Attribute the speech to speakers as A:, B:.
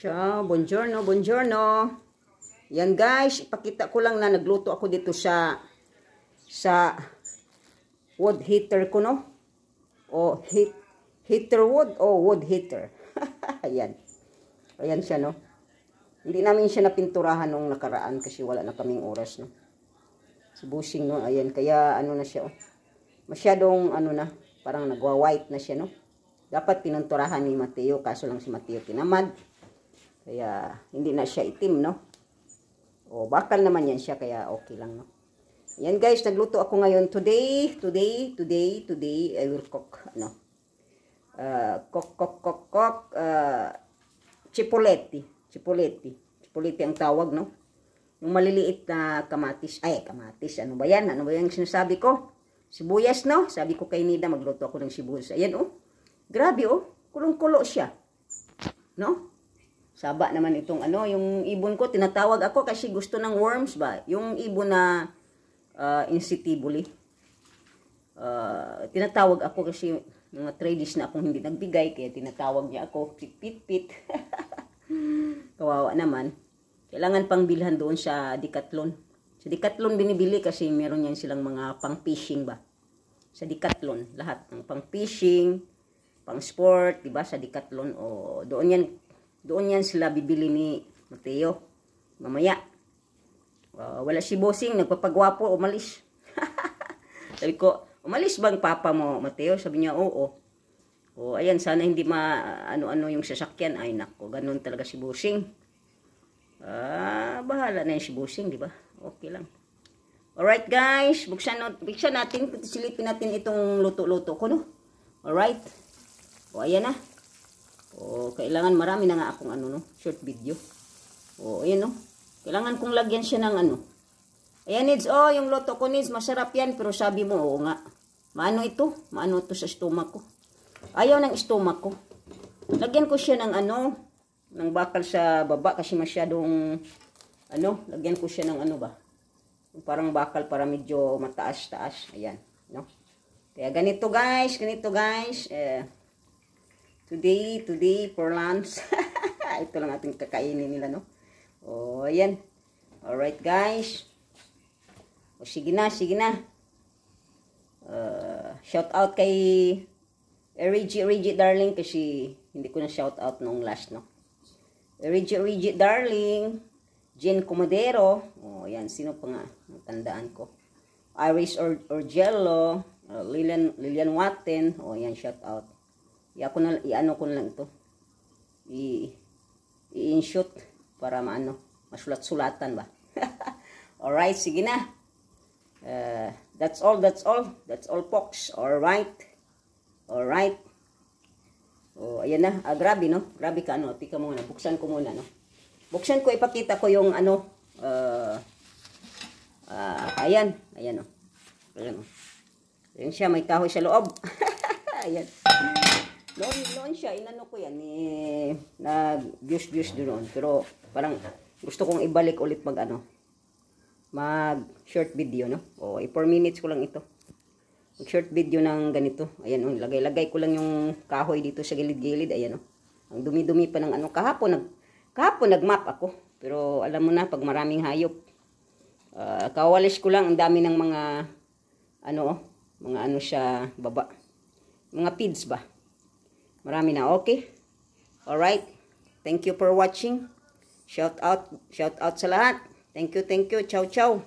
A: Ciao, buongiorno, buongiorno. Yan guys, ipakita ko lang na nagluto ako dito sa wood heater ko, no? O heater wood o wood heater. Ayan. Ayan siya, no? Hindi namin siya napinturahan nung nakaraan kasi wala na kaming oras, no? Si Busing, no? Ayan, kaya ano na siya, oh. Masyadong ano na, parang nagwa-white na siya, no? Dapat pininturahan ni Mateo, kaso lang si Mateo tinamad. Kaya, hindi na siya itim, no? O, bakal naman yan siya, kaya okay lang, no? Yan, guys, nagluto ako ngayon. Today, I will cook, ano? Cipoletti. Cipoletti ang tawag, no? Yung maliliit na kamatis. Ay, kamatis. Ano ba yan? Ano ba yung sinasabi ko? Sibuyas, no? Sabi ko kay Nida, magluto ako ng sibuyas. Ayan, oh. Grabe, oh. Kulong-kulo siya. No? Saba naman itong ano, yung ibon ko, tinatawag ako kasi gusto ng worms ba? Yung ibon na insectively. Tinatawag ako kasi mga 3 days na akong hindi nagbigay, kaya tinatawag niya ako, pit-pit-pit. Kawawa naman. Kailangan pang bilhan doon sa Decathlon. Sa Decathlon binibili kasi meron yan silang mga pang-fishing ba? Sa Decathlon, lahat ng pang-fishing, pang-sport, diba? Sa Decathlon, o doon yan sila bibili ni Mateo. Mamaya. Wala si Bossing, nagpapagwapo, umalis. Sabi ko, umalis bang papa mo, Mateo? Sabi niya, oo. O, ayan, sana hindi ano-ano yung sasakyan. Ay, nako, ganun talaga si Bossing. Bahala na yung si Bossing, di ba? Okay lang. Alright, guys. Buksan natin, silipin natin itong luto-luto ko, no? Alright. O, ayan na. O, kailangan marami na nga akong ano, no? Short video. O, ayan, no? Kailangan kong lagyan siya ng ano. Ayan, Nids. Oh, yung luto ko, Nids. Masarap yan. Pero sabi mo, oo nga. Maano ito? Maano ito sa stomach ko? Ayaw ng stomach ko. Lagyan ko siya ng ano, ng bakal sa baba kasi masyadong, ano, lagyan ko siya ng ano ba? Parang bakal para medyo mataas-taas. Ayan, no? Kaya ganito, guys. Today for lunch. Ito lang ating kakainin nila, no? O, ayan. Alright, guys. O, sige na. Shout out kay Reggie darling kasi hindi ko na shout out noong last, no? Reggie darling. Jen Comodero. O, ayan. Sino pa nga? Tandaan ko. Iris Orgello. Lilian Watten. O, ayan. Shout out. I-ano ko na lang ito. I-inshoot para masulat-sulatan ba. Alright, sige na. That's all, folks. Alright. Oh, ayan na. Grabe, no? Grabe ka, ano? Tika muna. Buksan ko muna, no? Buksan ko, ipakita ko yung, ano, ayan, no? Ayan, no? Ayan siya, may kahoy sa loob. Ayan. Noon siya, inano ko yan, nag-views doon. Pero, parang, gusto kong ibalik ulit mag-short video, no? O, 4 minutes ko lang ito. Mag-short video ng ganito. Ayan, oh, lagay ko lang yung kahoy dito sa gilid-gilid. Ayan, oh. Ang dumi-dumi pa ng ano. Kahapon nag-map ako. Pero, alam mo na, pag maraming hayop. Kawalis ko lang, ang dami ng mga, mga sa baba. Mga feeds ba? Marami na, okay? Alright. Thank you for watching. Shout out sa lahat. Thank you. Ciao.